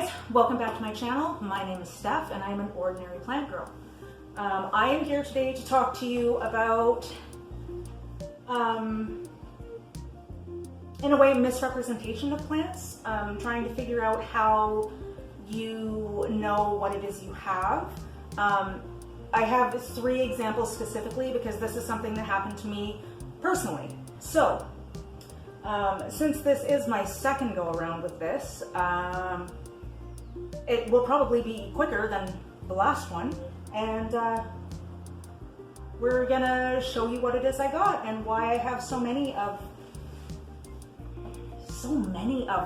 guys, welcome back to my channel. My name is Steph and I'm an ordinary plant girl. I am here today to talk to you about, in a way, misrepresentation of plants, trying to figure out how you know what it is you have. I have 3 examples specifically because this is something that happened to me personally. So, since this is my second go around with this, it will probably be quicker than the last one, and we're gonna show you what it is I got and why I have so many of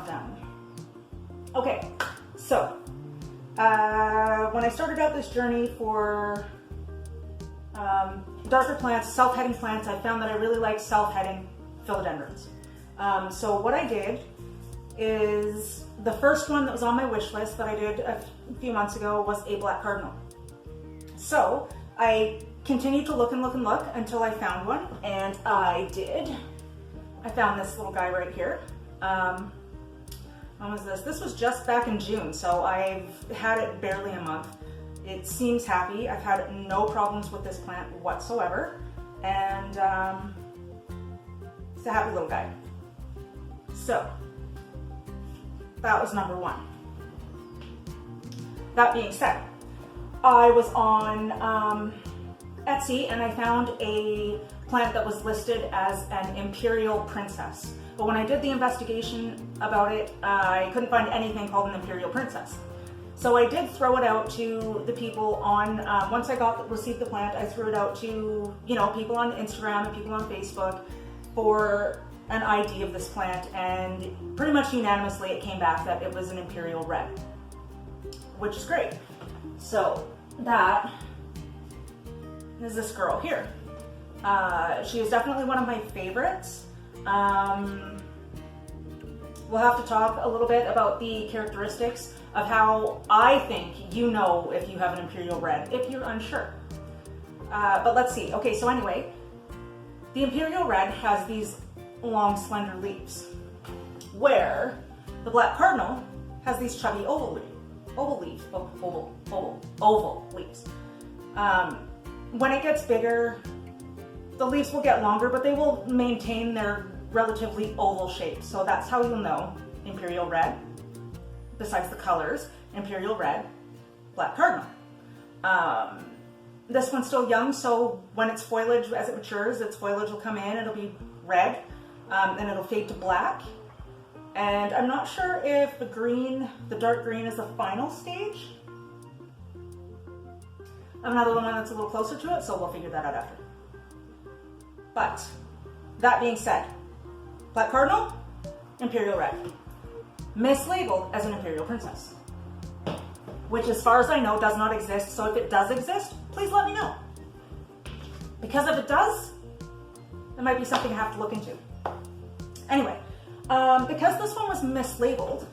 them. Okay, so when I started out this journey for darker plants, self-heading plants, I found that I really like self-heading philodendrons. So what I did is, the first one that was on my wish list that I did a few months ago was a black cardinal. So I continued to look and look and look until I found one, and I did. I found this little guy right here. When was this? This was just back in June, so I've had it barely a month. It seems happy. I've had no problems with this plant whatsoever, and it's a happy little guy. So that was number 1. That being said, I was on Etsy and I found a plant that was listed as an Imperial princess. But when I did the investigation about it, I couldn't find anything called an Imperial princess. So I did throw it out to the people on, once I received the plant, I threw it out to, people on Instagram and people on Facebook for an ID of this plant, and pretty much unanimously it came back that it was an Imperial red, which is great. So that is this girl here. She is definitely one of my favorites. We'll have to talk a little bit about the characteristics of how I think you know if you have an Imperial red, if you're unsure. But let's see. Okay, so anyway, the Imperial red has these long, slender leaves, where the black cardinal has these chubby oval leaves. When it gets bigger, the leaves will get longer, but they will maintain their relatively oval shape. So that's how you'll know Imperial red, besides the colors: Imperial red, black cardinal. This one's still young, so when its foliage, as it matures, its foliage will come in, it'll be red, and it'll fade to black. And I'm not sure if the dark green is the final stage. I have another one that's a little closer to it, so we'll figure that out after. But that being said, black cardinal, Imperial red, mislabeled as an Imperial princess, which as far as I know does not exist. So if it does exist, please let me know, because if it does, it might be something I have to look into. Anyway, because this one was mislabeled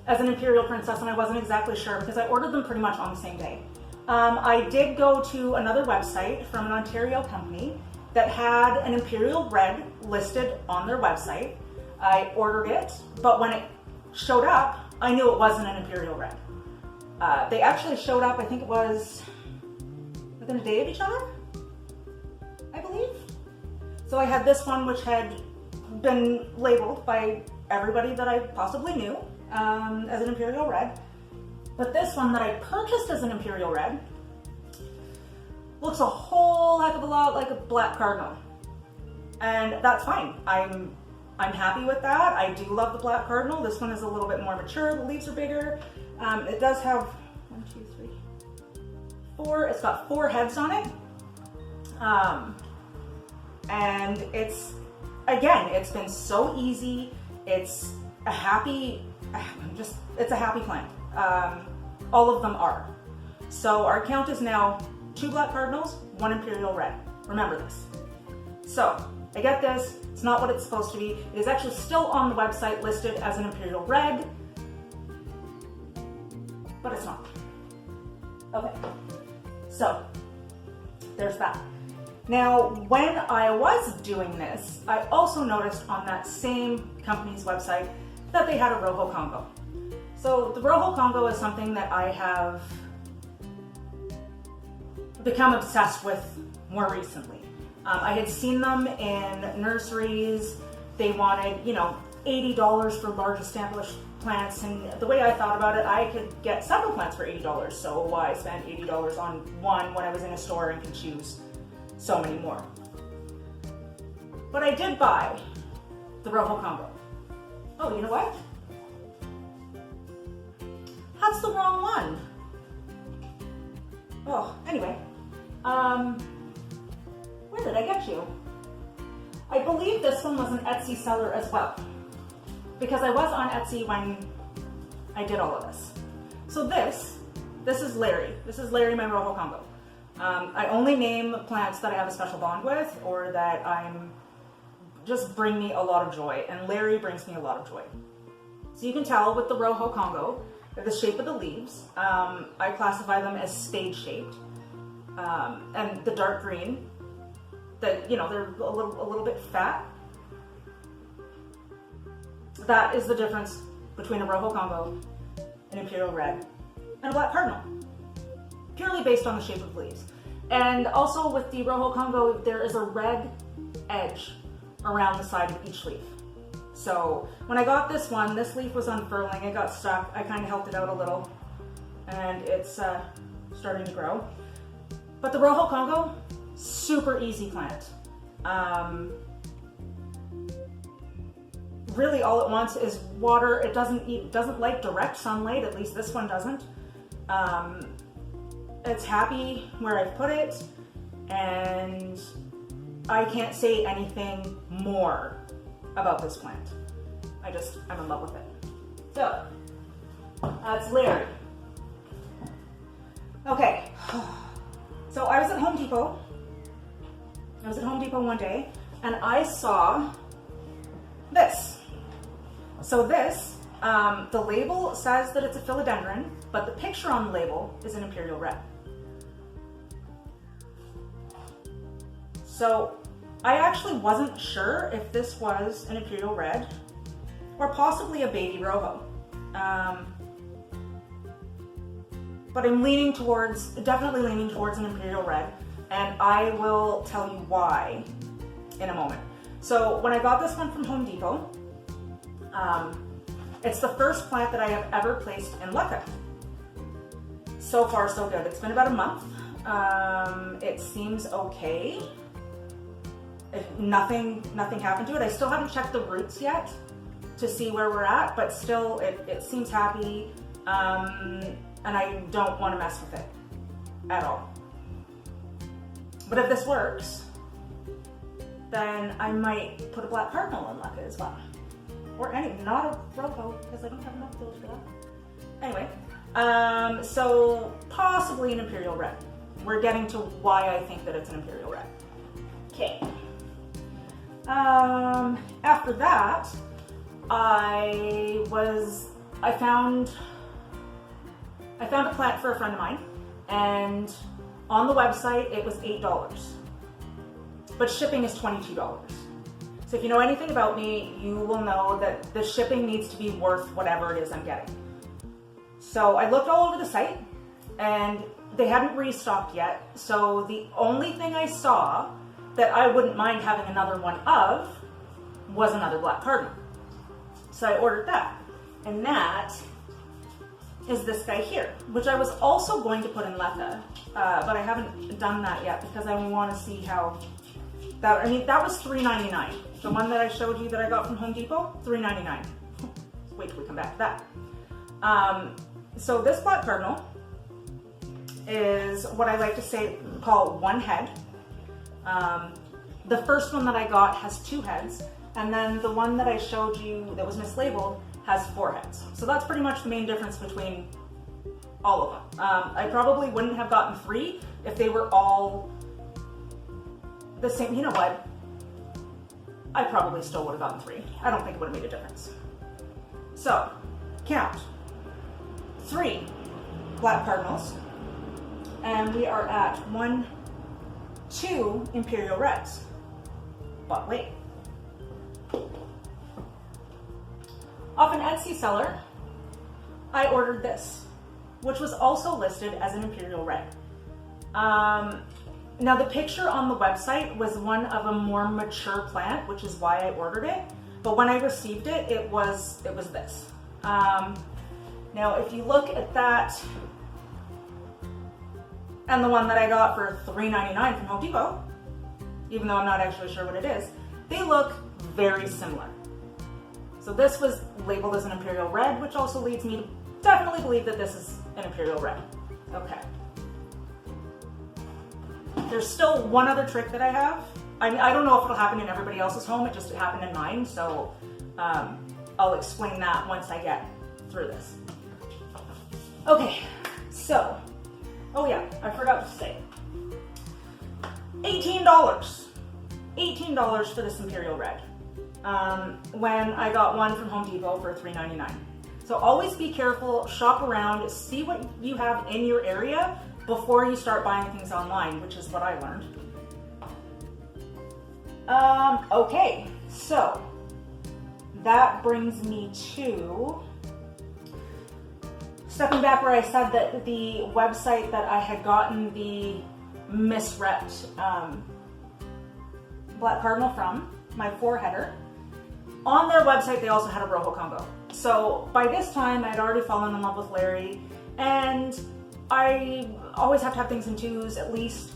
as an Imperial princess and I wasn't exactly sure because I ordered them pretty much on the same day, I did go to another website from an Ontario company that had an Imperial red listed on their website. I ordered it, but when it showed up, I knew it wasn't an Imperial red. They actually showed up, I think it was within a day of each other, I believe. So I had this one, which had been labeled by everybody that I possibly knew as an Imperial red. But this one that I purchased as an Imperial red looks a whole heck of a lot like a black cardinal. And that's fine. I'm happy with that. I do love the black cardinal. This one is a little bit more mature. The leaves are bigger. It does have 4. It's got 4 heads on it. And it's been so easy. It's a happy plant. All of them are. So our count is now 2 black cardinals, 1 Imperial red. Remember this. So I get this. It's not what it's supposed to be. It is actually still on the website listed as an Imperial red, but it's not. Okay. So there's that. Now, when I was doing this, I also noticed on that same company's website that they had a Rojo Congo. So the Rojo Congo is something that I have become obsessed with more recently. I had seen them in nurseries. They wanted, you know, $80 for large established plants, and the way I thought about it, I could get several plants for $80, so why spend $80 on one when I was in a store and could choose so many more? But I did buy the Rojo Congo. Oh, you know what? That's the wrong one. Oh, anyway. Where did I get you? I believe this one was an Etsy seller as well, because I was on Etsy when I did all of this. So this is Larry. This is Larry, my Rojo Congo. I only name plants that I have a special bond with or that just bring me a lot of joy, and Larry brings me a lot of joy. So you can tell with the Rojo Congo, the shape of the leaves, I classify them as spade-shaped, and the dark green, that, you know, they're a little bit fat. That is the difference between a Rojo Congo, an Imperial Red, and a Black Cardinal, purely based on the shape of the leaves. And also with the Rojo Congo, there is a red edge around the side of each leaf. So when I got this one, this leaf was unfurling, it got stuck. I kind of helped it out a little, and it's starting to grow. But the Rojo Congo, super easy plant. Really all it wants is water. It doesn't like direct sunlight, at least this one doesn't. It's happy where I've put it, and I can't say anything more about this plant. I'm in love with it. So, that's Larry. Okay, so I was at Home Depot. One day, and I saw this. So this, the label says that it's a Philodendron, but the picture on the label is an Imperial Red. So I actually wasn't sure if this was an Imperial Red or possibly a baby Rojo. But I'm definitely leaning towards an Imperial Red, and I will tell you why in a moment. So when I got this one from Home Depot, it's the first plant that I have ever placed in LECA. So far, so good. It's been about a month. It seems okay. Nothing happened to it. I still haven't checked the roots yet to see where we're at, but still it seems happy, and I don't want to mess with it at all. But if this works, then I might put a Black Cardinal in LECA as well. Or not a Rojo, because I don't have enough bills for that. Anyway, so possibly an Imperial Red. We're getting to why I think that it's an Imperial Red. Okay. After that, I found a plant for a friend of mine, and on the website it was $8, but shipping is $22. So if you know anything about me, you will know that the shipping needs to be worth whatever it is I'm getting. So I looked all over the site, and they hadn't restocked yet, so the only thing I saw that I wouldn't mind having another one of was another Black Cardinal. So I ordered that, and that is this guy here, which I was also going to put in LECA, but I haven't done that yet because I want to see how that, that was $3.99. The one that I showed you that I got from Home Depot, $3.99. Wait till we come back to that. So this Black Cardinal is what I like to call one head. The first one that I got has 2 heads, and then the one that I showed you that was mislabeled has 4 heads. So that's pretty much the main difference between all of them. I probably wouldn't have gotten 3 if they were all the same. You know what? I probably still would have gotten 3. I don't think it would have made a difference. So, count 3 Black Cardinals, and we are at 1, 2 Imperial Reds. But wait. Off an Etsy seller, I ordered this, which was also listed as an Imperial Red. Now the picture on the website was one of a more mature plant, which is why I ordered it. But when I received it, it was this. Now if you look at that, and the one that I got for $3.99 from Home Depot, even though I'm not actually sure what it is, they look very similar. So this was labeled as an Imperial Red, which also leads me to definitely believe that this is an Imperial Red. Okay. There's still one other trick that I have. I don't know if it'll happen in everybody else's home, it just happened in mine, so I'll explain that once I get through this. Okay, so, oh yeah, I forgot to say. $18 for this Imperial Red. When I got one from Home Depot for $3.99. So always be careful, shop around, see what you have in your area before you start buying things online, which is what I learned. Okay, so that brings me to stepping back where I said that the website that I had gotten the misrepped Black Cardinal from, my 4-header, on their website they also had a Rojo Congo. So by this time I'd already fallen in love with Larry, and I always have to have things in twos at least.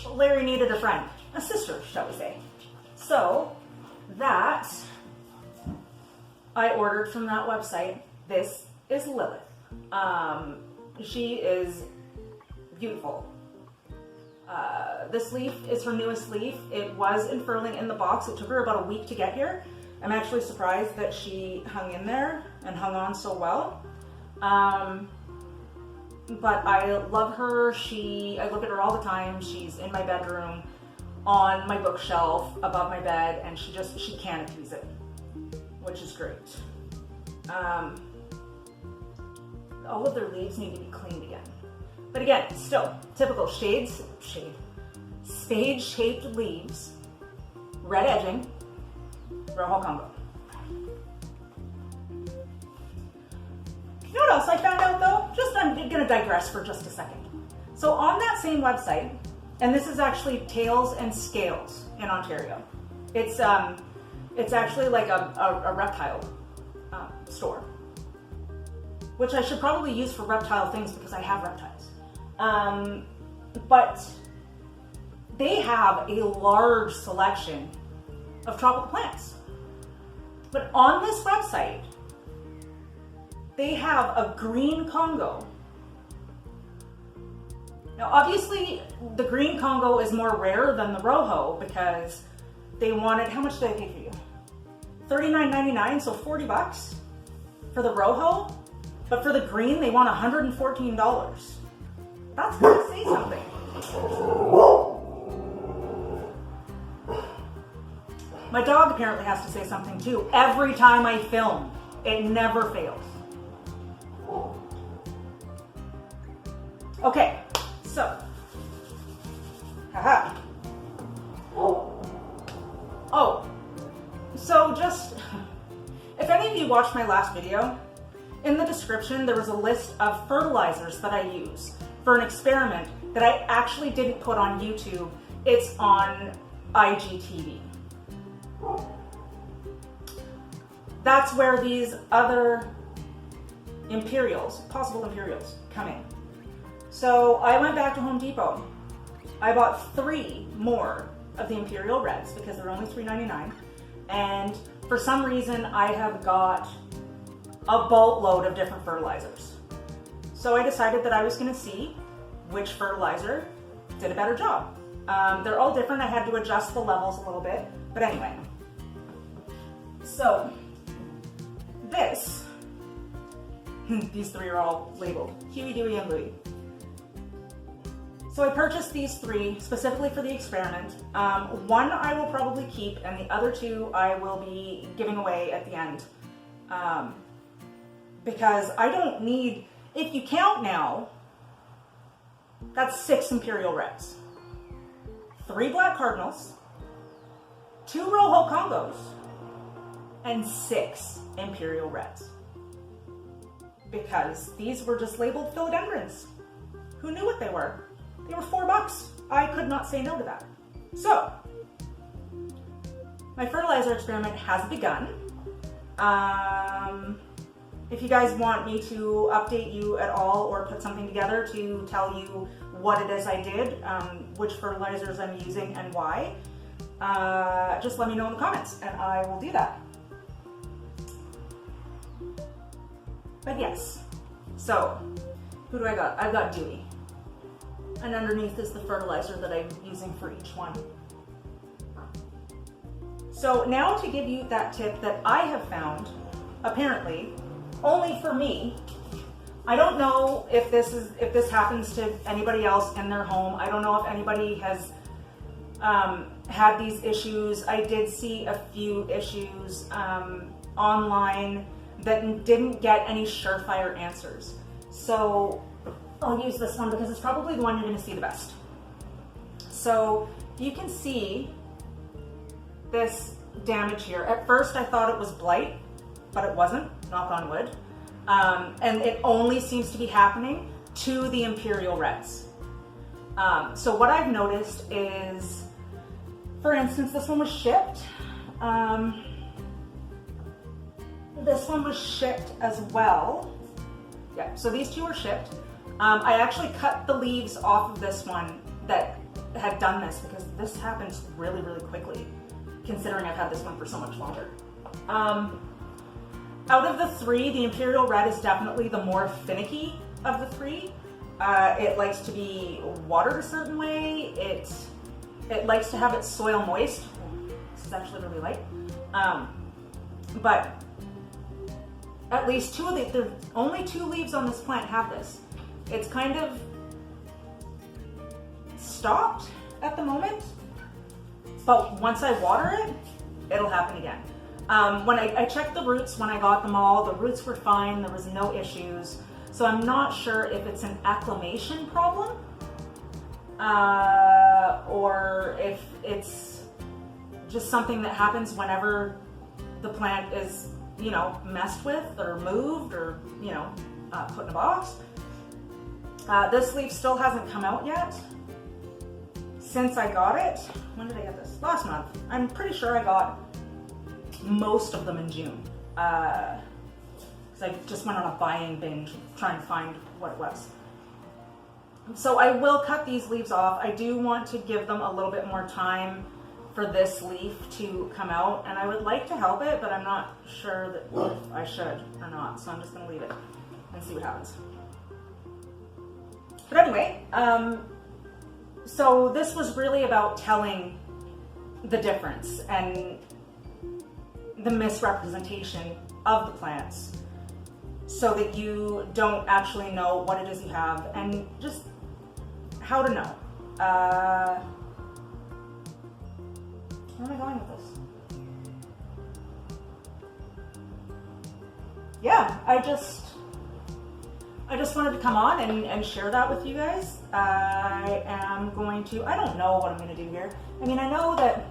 Larry needed a friend, a sister, shall we say. So that I ordered from that website. This is Lilith. She is beautiful. This leaf is her newest leaf. It was unfurling in the box. It took her about a week to get here. I'm actually surprised that she hung in there and hung on so well. But I love her. I look at her all the time. She's in my bedroom, on my bookshelf, above my bed, and she canopies it, which is great. All of their leaves need to be cleaned again. But again, still, typical spade-shaped leaves, red edging, Rojo Congo. You know what else I found out though? I'm gonna digress for just a second. So on that same website, and this is actually Tails and Scales in Ontario. It's actually like a reptile store, which I should probably use for reptile things because I have reptiles. But they have a large selection of tropical plants. But on this website, they have a green Congo. Now obviously the green Congo is more rare than the Rojo because they wanted, how much did I pay for you? $39.99, so $40 for the Rojo. But for the green, they want $114. That's gonna say something. My dog apparently has to say something too. Every time I film, it never fails. Okay, so, haha. Oh, so just, if any of you watched my last video, in the description there was a list of fertilizers that I use for an experiment that I actually didn't put on YouTube. It's on IGTV. That's where these other Imperials, possible Imperials, come in. So I went back to Home Depot. I bought 3 more of the Imperial Reds because they're only $3.99. And for some reason, I have got a boatload of different fertilizers. So I decided that I was gonna see which fertilizer did a better job. They're all different. I had to adjust the levels a little bit, but anyway. So this, these 3 are all labeled, Huey, Dewey, and Louie. So I purchased these 3 specifically for the experiment. One I will probably keep, and the other 2 I will be giving away at the end. Because I don't need, if you count now, that's 6 Imperial Reds, 3 Black Cardinals, 2 Rojo Congos, and 6 Imperial Reds. Because these were just labeled philodendrons. Who knew what they were? They were $4. I could not say no to that. So, my fertilizer experiment has begun. If you guys want me to update you at all or put something together to tell you what it is I did, which fertilizers I'm using and why, just let me know in the comments and I will do that. But yes, so who do I got? I've got Dewey. And underneath is the fertilizer that I'm using for each one. So now to give you that tip that I have found, apparently, only for me. I don't know if this happens to anybody else in their home. I don't know if anybody has had these issues. I did see a few issues online that didn't get any surefire answers. So I'll use this one because it's probably the one you're going to see the best. So you can see this damage here. At first I thought it was blight, but it wasn't, knock on wood. And it only seems to be happening to the Imperial Reds. So what I've noticed is, for instance, this one was shipped. This one was shipped as well. Yeah, so these two were shipped. I actually cut the leaves off of this one that had done this because this happens really, really quickly, considering I've had this one for so much longer. Out of the 3, the Imperial Red is definitely the more finicky of the 3. It likes to be watered a certain way. It likes to have its soil moist. This is actually really light. But at least the only 2 leaves on this plant have this. It's kind of stopped at the moment, but once I water it, it'll happen again. When I checked the roots when I got them all, the roots were fine, there was no issues. So I'm not sure if it's an acclimation problem or if it's just something that happens whenever the plant is, you know, messed with or moved or, you know, put in a box. This leaf still hasn't come out yet since I got it. When did I get this? Last month. I'm pretty sure I got most of them in June. Because I just went on a buying binge trying to find what it was. So I will cut these leaves off. I do want to give them a little bit more time for this leaf to come out, and I would like to help it, but I'm not sure that if I should or not, so I'm just going to leave it and see what happens. But anyway, so this was really about telling the difference and the misrepresentation of the plants so that you don't actually know what it is you have and just how to know. Where am I going with this? Yeah, I just wanted to come on and share that with you guys. I don't know what I'm going to do here. I mean, I know that,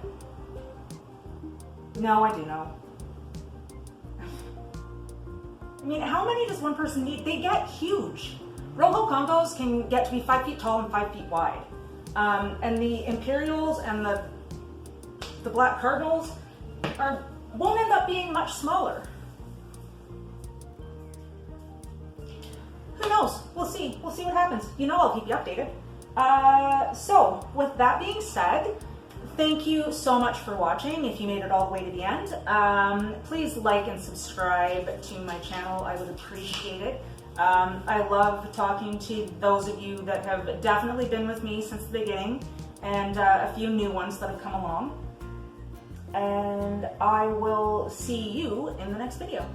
no, I do know. I mean, how many does one person need? They get huge. Rojo Congos can get to be 5 feet tall and 5 feet wide. And the Imperials and the black Cardinals won't end up being much smaller. Who knows? We'll see. We'll see what happens. You know, I'll keep you updated. So, with that being said, thank you so much for watching. If you made it all the way to the end, please like and subscribe to my channel. I would appreciate it. I love talking to those of you that have definitely been with me since the beginning, and a few new ones that have come along. And I will see you in the next video.